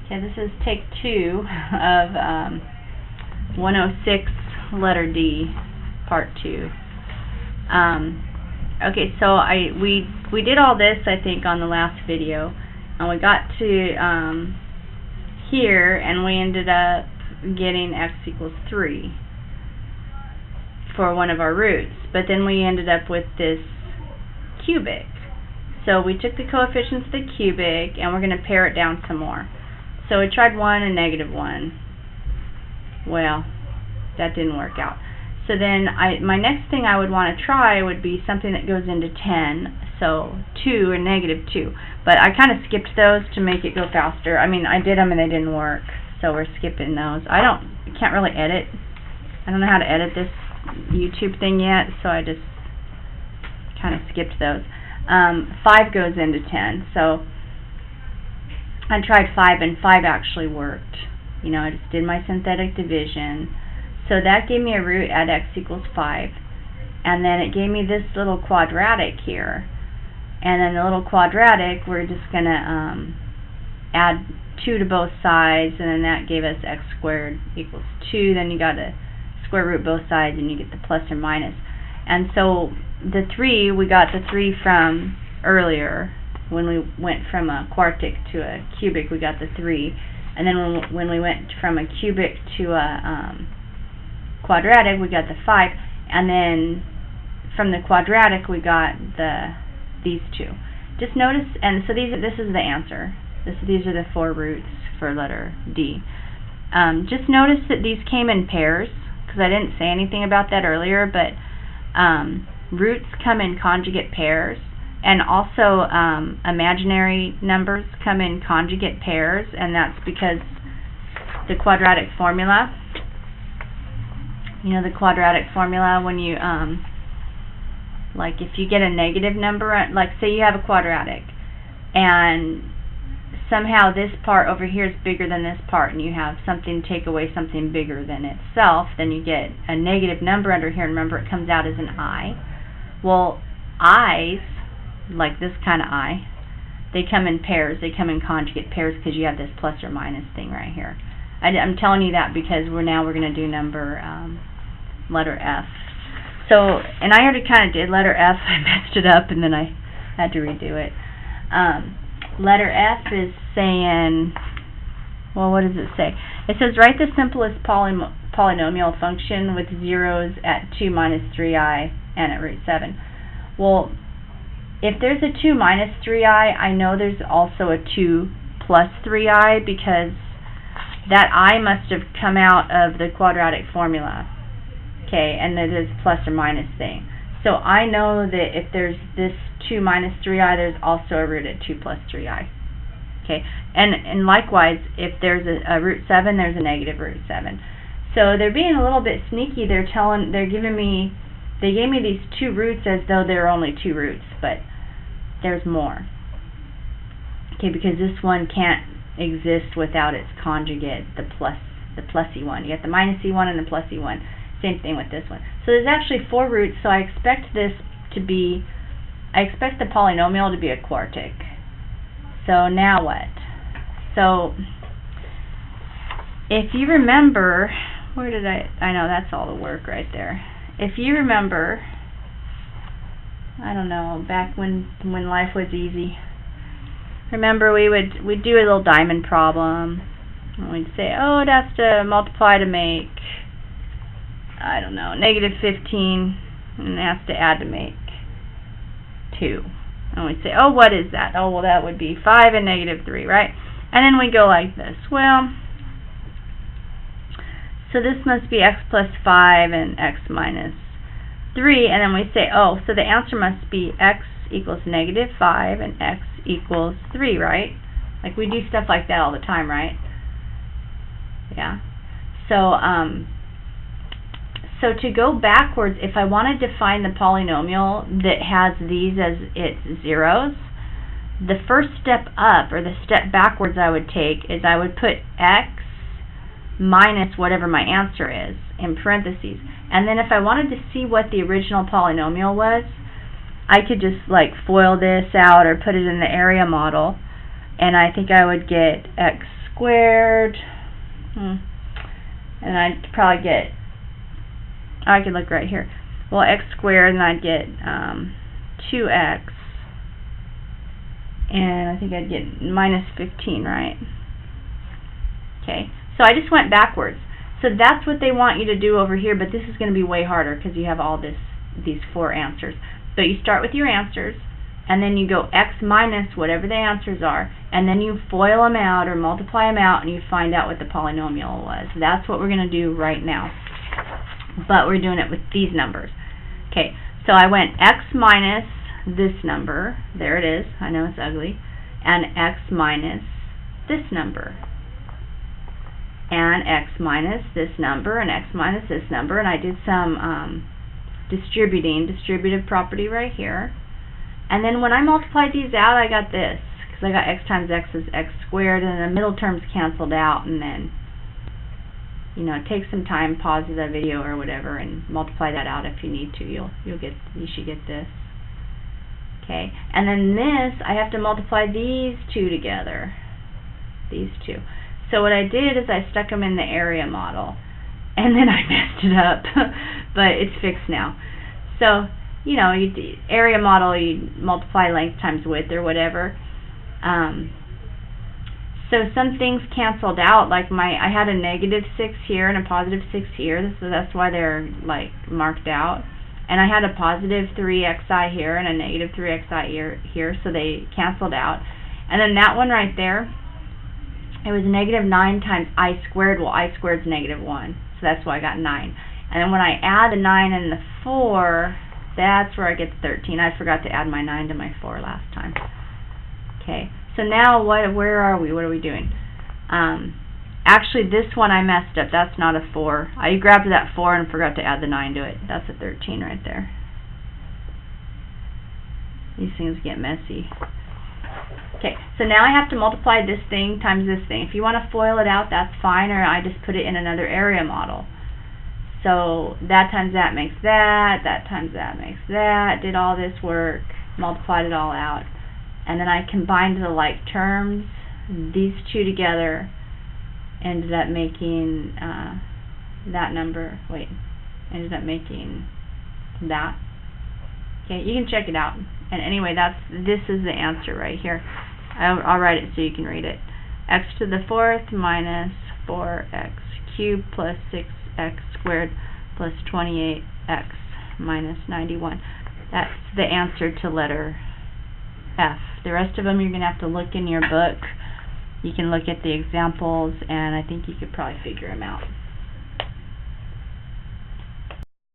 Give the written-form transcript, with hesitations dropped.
Okay, this is take 2 of 106, letter D, part 2. Okay, so we did all this, I think, on the last video, and we got to here, and we ended up getting x equals 3 for one of our roots, but then we ended up with this cubic. So we took the coefficients of the cubic, and we're going to pare it down some more. So we tried 1 and -1. Well, that didn't work out. So then my next thing I would want to try would be something that goes into 10, so 2 or -2. But I kind of skipped those to make it go faster. I mean, I did them and they didn't work, so we're skipping those. Can't really edit. I don't know how to edit this YouTube thing yet, so I just kind of skipped those. 5 goes into 10, so I tried 5, and 5 actually worked. You know, I just did my synthetic division. So that gave me a root at x equals 5. And then it gave me this little quadratic here. And then the little quadratic, we're just going to add 2 to both sides, and then that gave us x squared equals 2. Then you got to square root both sides, and you get the plus or minus. And so the 3, we got the 3 from earlier. When we went from a quartic to a cubic, we got the 3. And then when we went from a cubic to a quadratic, we got the 5. And then from the quadratic, we got these 2. Just notice, and so this is the answer. These are the 4 roots for letter D. Just notice that these came in pairs, because I didn't say anything about that earlier, but roots come in conjugate pairs. And also imaginary numbers come in conjugate pairs, and that's because the quadratic formula, you know, the quadratic formula, when you, like if you get a negative number, like say you have a quadratic, and somehow this part over here is bigger than this part, and you have something take away something bigger than itself, then you get a negative number under here, and remember it comes out as an I. Well, I's, like this kind of I, they come in pairs, they come in conjugate pairs, because you have this plus or minus thing right here. I'm telling you that because we're going to do letter F. So, and I already kind of did letter F. I messed it up and then I had to redo it. Letter F is saying, well, what does it say? It says write the simplest polynomial function with zeros at 2 minus 3i and at root 7. Well, if there's a 2 minus 3i, I know there's also a 2 plus 3i, because that I must have come out of the quadratic formula. Okay, and there's plus or minus thing. So I know that if there's this 2 minus 3i, there's also a root at 2 plus 3i. Okay, and likewise, if there's a root 7, there's a negative root 7. So they're being a little bit sneaky. They gave me these 2 roots as though there are only 2 roots, but there's more. Okay, because this one can't exist without its conjugate, the plusy one. You got the minusy one and the plusy one. Same thing with this one. So there's actually 4 roots, so I expect the polynomial to be a quartic. So now what? So if you remember, I know that's all the work right there. If you remember, I don't know, back when life was easy, remember we'd do a little diamond problem, and we'd say, oh, it has to multiply to make, I don't know, -15, and it has to add to make 2. And we'd say, oh, what is that? Oh, well, that would be 5 and -3, right? And then we go like this. Well, so this must be x plus 5 and x minus 3, and then we say, oh, so the answer must be x equals -5 and x equals 3, right? Like we do stuff like that all the time, right? Yeah. So, so to go backwards, if I wanted to find the polynomial that has these as its zeros, the first step up, or the step backwards I would take, is I would put x minus whatever my answer is in parentheses. And then if I wanted to see what the original polynomial was, I could just like FOIL this out or put it in the area model, and I think I would get x squared, and I'd probably get, I could look right here, well, x squared, and I'd get 2x, and I think I'd get minus 15, right? Okay, so I just went backwards. So that's what they want you to do over here, but this is going to be way harder because you have all these 4 answers. So you start with your answers, and then you go x minus whatever the answers are, and then you FOIL them out or multiply them out, and you find out what the polynomial was. That's what we're going to do right now, but we're doing it with these numbers. Okay, so I went x minus this number, there it is, I know it's ugly, and x minus this number, and x minus this number, and x minus this number, and I did some distributive property right here. And then when I multiplied these out, I got this, because I got x times x is x squared, and the middle terms canceled out, and then, you know, take some time, pause the video or whatever, and multiply that out if you need to. You should get this. Okay, and then this, I have to multiply these two together, these two. So what I did is I stuck them in the area model, and then I messed it up, but it's fixed now. So, you know, area model, you multiply length times width or whatever. So some things canceled out, like I had a negative 6 here and a positive 6 here, so that's why they're like marked out. And I had a positive 3xi here and a negative 3xi here, so they canceled out. And then that one right there, it was negative 9 times I squared. Well, I squared is negative 1, so that's why I got 9. And then when I add the 9 and the 4, that's where I get the 13. I forgot to add my 9 to my 4 last time. Okay, so now where are we? What are we doing? Actually, this one I messed up. That's not a 4. I grabbed that 4 and forgot to add the 9 to it. That's a 13 right there. These things get messy. Okay, so now I have to multiply this thing times this thing. If you want to FOIL it out, that's fine, or I just put it in another area model. So that times that makes that, that times that makes that, did all this work, multiplied it all out, and then I combined the like terms, these two together, ended up making that number, ended up making that. Okay, you can check it out. And anyway, this is the answer right here. I'll write it so you can read it. X to the 4th minus 4x cubed plus 6x squared plus 28x minus 91. That's the answer to letter F. The rest of them you're going to have to look in your book. You can look at the examples, and I think you could probably figure them out.